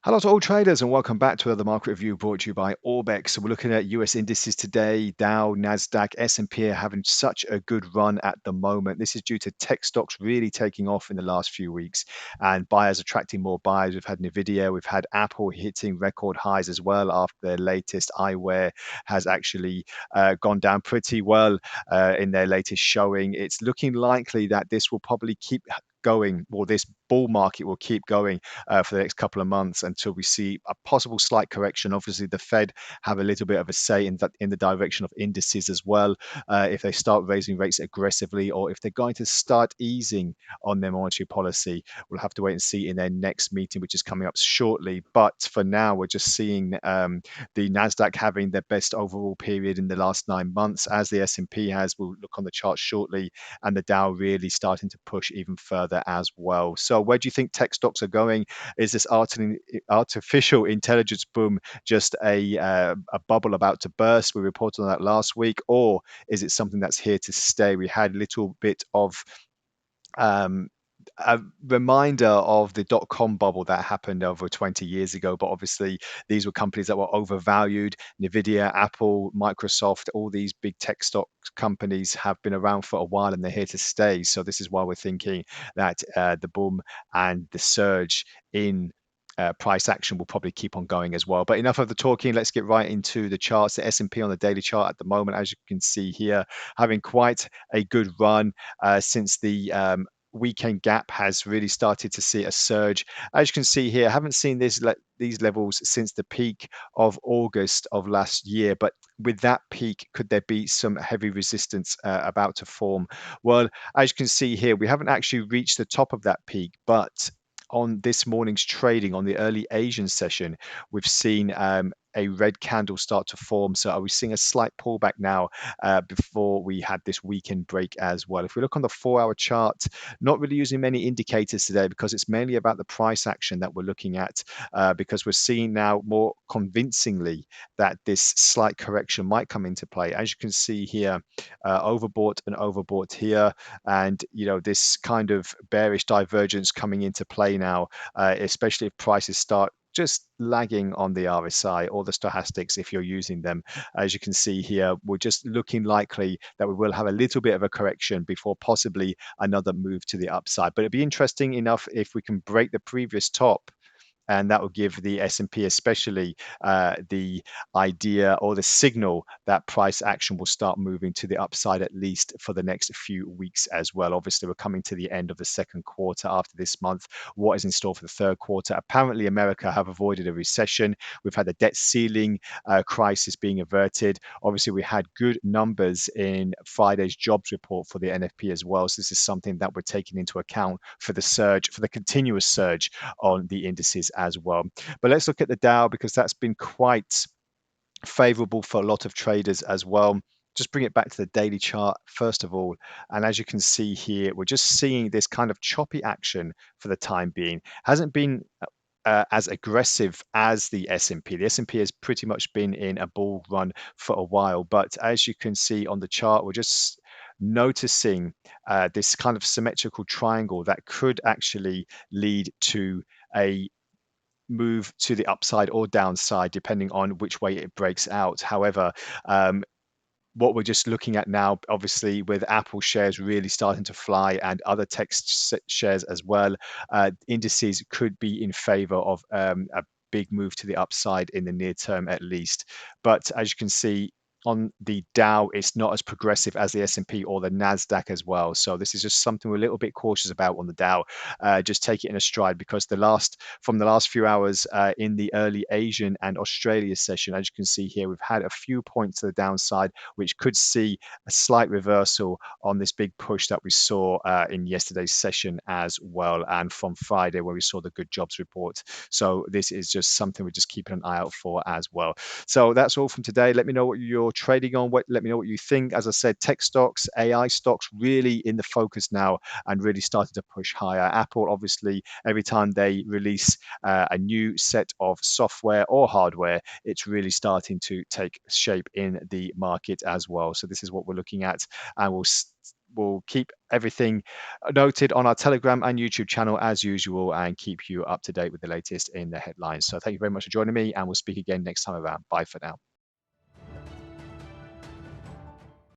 Hello to all traders and welcome back to another market review brought to you by Orbex. So we're looking at US indices today. Dow, Nasdaq, S&P are having such a good run at the moment. This is due to tech stocks really taking off in the last few weeks and buyers attracting more buyers. We've had Nvidia, we've had Apple hitting record highs as well after their latest eyewear has actually gone down pretty well in their latest showing. It's looking likely that this will probably keep going, or this bull market will keep going for the next couple of months until we see a possible slight correction. Obviously, the Fed have a little bit of a say in the direction of indices as well. If they start raising rates aggressively, or if they're going to start easing on their monetary policy, we'll have to wait and see in their next meeting, which is coming up shortly. But for now, we're just seeing the Nasdaq having their best overall period in the last 9 months, as the S&P has. We'll look on the chart shortly, and the Dow really starting to push even further as well. So, where do you think tech stocks are going? Is this artificial intelligence boom just a bubble about to burst? We reported on that last week, or is it something that's here to stay? We had a little bit of um, a reminder of the dot-com bubble that happened over 20 years ago, but obviously these were companies that were overvalued. Nvidia, Apple, Microsoft, all these big tech stock companies have been around for a while and they're here to stay. So this is why we're thinking that the boom and the surge in price action will probably keep on going as well. But enough of the talking. Let's get right into the charts. The S&P on the daily chart at the moment, as you can see here, having quite a good run since the weekend gap has really started to see a surge. As you can see here, I haven't seen these levels since the peak of August of last year, but with that peak, could there be some heavy resistance about to form? Well, as you can see here, we haven't actually reached the top of that peak, but on this morning's trading on the early Asian session, we've seen a red candle start to form. So are we seeing a slight pullback now before we had this weekend break as well? If we look on the 4-hour chart, not really using many indicators today because it's mainly about the price action that we're looking at, because we're seeing now more convincingly that this slight correction might come into play. As you can see here, overbought and overbought here, and this kind of bearish divergence coming into play now, especially if prices start just lagging on the RSI or the stochastics if you're using them. As you can see here, we're just looking likely that we will have a little bit of a correction before possibly another move to the upside. But it'd be interesting enough if we can break the previous top, and that will give the S&P especially the idea or the signal that price action will start moving to the upside, at least for the next few weeks as well. Obviously, we're coming to the end of the second quarter after this month. What is in store for the third quarter? Apparently, America have avoided a recession. We've had the debt ceiling crisis being averted. Obviously, we had good numbers in Friday's jobs report for the NFP as well. So this is something that we're taking into account for the surge, for the continuous surge on the indices as well. But let's look at the Dow, because that's been quite favorable for a lot of traders as well. Just bring it back to the daily chart first of all, and as you can see here, we're just seeing this kind of choppy action for the time being. Hasn't been as aggressive as the S&P. The S&P has pretty much been in a bull run for a while, but as you can see on the chart, we're just noticing this kind of symmetrical triangle that could actually lead to a move to the upside or downside, depending on which way it breaks out. However, what we're just looking at now, obviously, with Apple shares really starting to fly and other tech shares as well, indices could be in favor of a big move to the upside in the near term, at least. But as you can see, on the Dow, it's not as progressive as the S&P or the Nasdaq as well. So this is just something we're a little bit cautious about on the Dow. Just take it in a stride, because from the last few hours in the early Asian and Australia session, as you can see here, we've had a few points to the downside, which could see a slight reversal on this big push that we saw in yesterday's session as well, and from Friday where we saw the good jobs report. So this is just something we're just keeping an eye out for as well. So that's all from today. Let me know what you're trading on. Let me know what you think. As I said, tech stocks, AI stocks really in the focus now and really started to push higher. Apple, obviously, every time they release a new set of software or hardware, it's really starting to take shape in the market as well. So this is what we're looking at, and we'll we'll keep everything noted on our Telegram and YouTube channel as usual and keep you up to date with the latest in the headlines. So thank you very much for joining me, and we'll speak again next time around. Bye for now.